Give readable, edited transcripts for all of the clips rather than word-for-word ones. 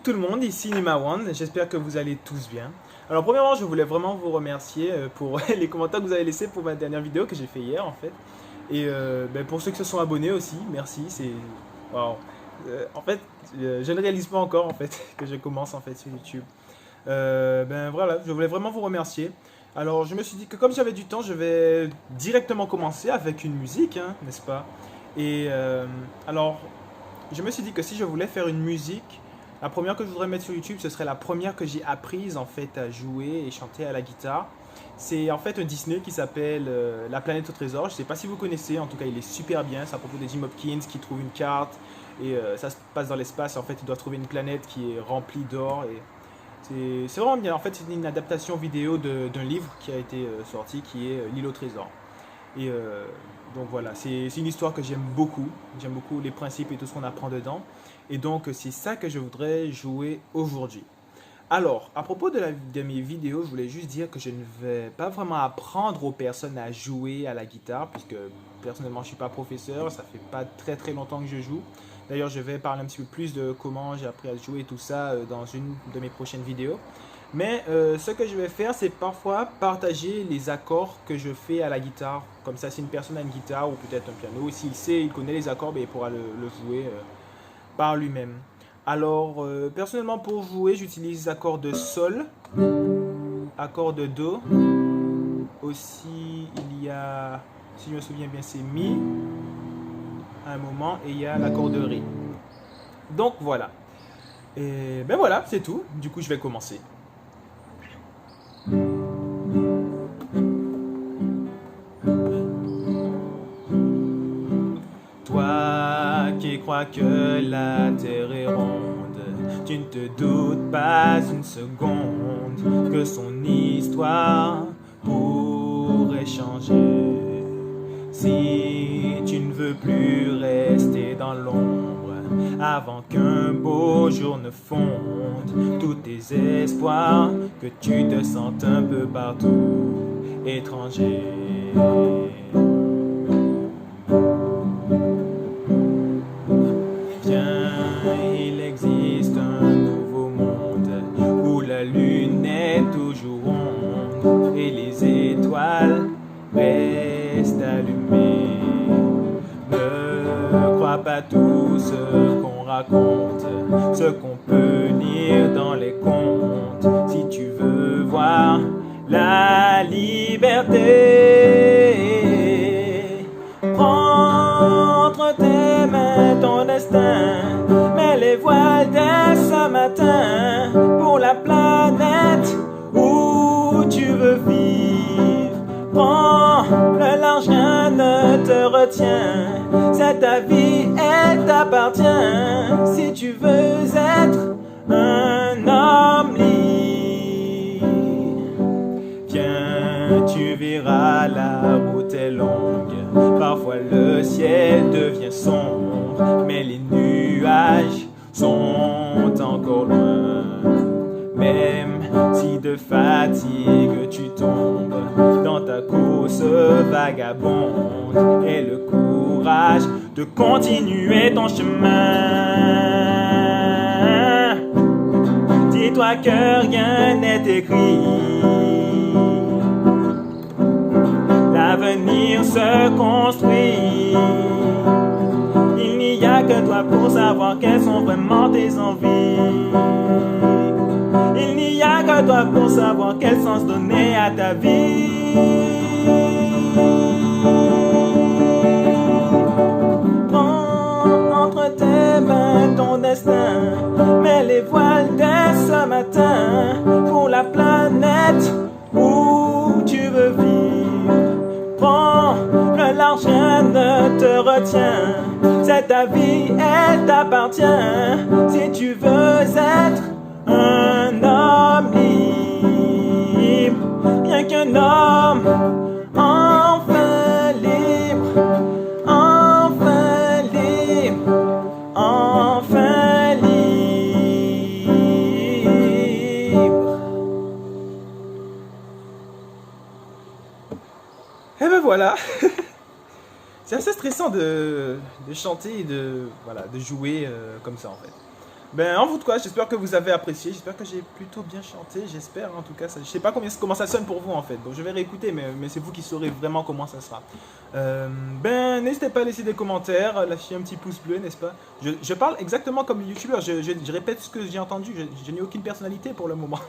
tout le monde, ici Nima One, j'espère que vous allez tous bien. Alors premièrement, je voulais vraiment vous remercier pour les commentaires que vous avez laissés pour ma dernière vidéo que j'ai fait hier en fait. Et pour ceux qui se sont abonnés aussi, merci, c'est... Wow. En fait, je ne réalise pas encore en fait que je commence en fait sur YouTube. Voilà, je voulais vraiment vous remercier. Alors je me suis dit que comme j'avais du temps, je vais directement commencer avec une musique, hein, n'est-ce pas? Et alors, je me suis dit que si je voulais faire une musique, la première que je voudrais mettre sur YouTube, ce serait la première que j'ai apprise en fait à jouer et chanter à la guitare. C'est en fait un Disney qui s'appelle La planète au trésor. Je ne sais pas si vous connaissez, en tout cas il est super bien. C'est à propos de Jim Hopkins qui trouve une carte et ça se passe dans l'espace. En fait, il doit trouver une planète qui est remplie d'or et c'est vraiment bien. En fait, c'est une adaptation vidéo d'un livre qui a été sorti qui est L'île au trésor. Et donc voilà, c'est une histoire que j'aime beaucoup. J'aime beaucoup les principes et tout ce qu'on apprend dedans. Et donc c'est ça que je voudrais jouer aujourd'hui. Alors, à propos de mes vidéos, je voulais juste dire que je ne vais pas vraiment apprendre aux personnes à jouer à la guitare, puisque personnellement je ne suis pas professeur, ça fait pas très longtemps que je joue. D'ailleurs, je vais parler un petit peu plus de comment j'ai appris à jouer et tout ça dans une de mes prochaines vidéos. Mais ce que je vais faire, c'est parfois partager les accords que je fais à la guitare. Comme ça, si une personne a une guitare ou peut-être un piano, s'il sait, il connaît les accords, il pourra le jouer par lui-même. Alors, personnellement, pour jouer, j'utilise les accords de Sol, accords de Do. Aussi, il y a, si je me souviens bien, c'est Mi à un moment et il y a l'accord de Ré. Donc voilà. Et ben voilà, c'est tout. Du coup, je vais commencer. Toi qui crois que la terre est ronde, tu ne te doutes pas une seconde que son histoire pourrait changer. Si tu ne veux plus rester dans l'ombre avant qu'un beau jour ne fonde tous tes espoirs, que tu te sentes un peu partout étranger. Il existe un nouveau monde où la lune est toujours ronde et les étoiles restent allumées. Ne crois pas tout ce qu'on raconte, ce qu'on peut lire dans les contes. Si tu veux voir la liberté, prends entre tes mains ton destin, mets les voiles dès ce matin pour la planète où tu veux vivre. Prends le large, rien ne te retient, c'est ta vie, elle t'appartient. Si tu veux être un homme libre, viens, tu verras, la route est longue. Parfois le ciel devient sombre, mais les nuages sont encore loin. Même si de fatigue tu tombes dans ta course vagabonde, et le courage de continuer ton chemin. Dis-toi que rien n'est écrit, l'avenir se construit. Il n'y a que toi pour savoir quelles sont vraiment tes envies. Il n'y a que toi pour savoir quel sens donner à ta vie. Prends entre tes mains ton destin, mets les voiles dès ce matin pour la planète où tu veux vivre. Prends le large, rien ne te retient, c'est ta vie, elle t'appartient. Si tu veux être un homme libre, rien qu'un homme enfin libre, enfin libre, enfin libre. Et ben voilà. C'est assez stressant de chanter et voilà, de jouer comme ça en fait. Ben, en tout cas, j'espère que vous avez apprécié. J'espère que j'ai plutôt bien chanté. J'espère, en tout cas. Je sais pas comment ça sonne pour vous, en fait. Donc, je vais réécouter, mais c'est vous qui saurez vraiment comment ça sera. Ben, n'hésitez pas à laisser des commentaires, à lâcher un petit pouce bleu, n'est-ce pas? Je parle exactement comme les youtubeurs. Je répète ce que j'ai entendu. Je n'ai aucune personnalité pour le moment.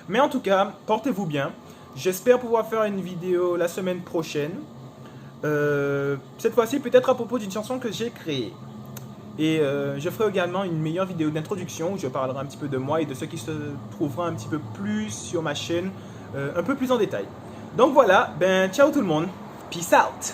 Mais en tout cas, portez-vous bien. J'espère pouvoir faire une vidéo la semaine prochaine. Cette fois-ci, peut-être à propos d'une chanson que j'ai créée. Et je ferai également une meilleure vidéo d'introduction où je parlerai un petit peu de moi et de ce qui se trouvera un petit peu plus sur ma chaîne, un peu plus en détail. Donc voilà, ben ciao tout le monde, peace out!